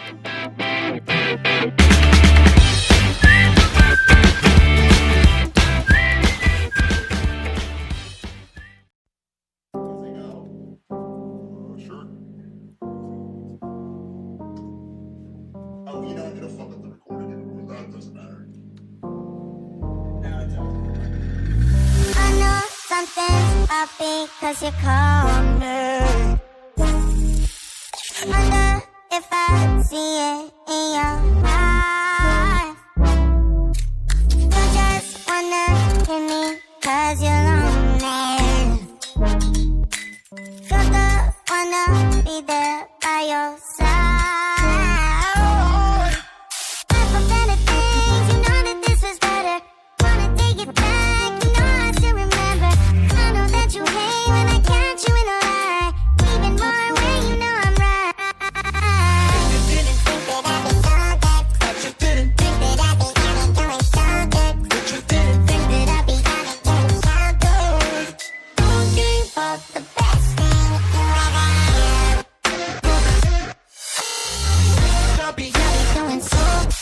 Sure. Oh, you know, I'm gonna fuck up the recording anyway. That doesn't matter. I know something's up because you called me. Wonder if I see it in your eyes. You just wanna hear me cause you're lonely. You're the wanna be there by your side. I for better things, you know that this was better. Wanna take it back, you know I still remember. I know that you hate when I catch you in a lie. Even more when you know I'm right. You didn't think that I'd be so good, but you didn't think that I'd be having going so good, but you didn't think that I'd be having getting so good. Don't give up the best thing you ever had. I'll be doing so good.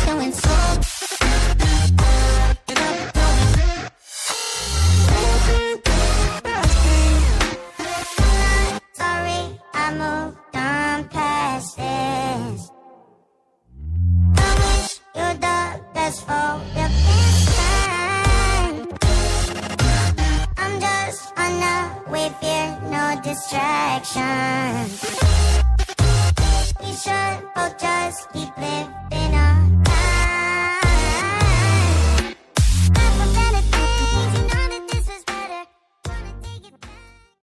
Doing so sorry, I moved on past this. I wish you the best for your business. I'm just on a wave here, no distraction. We should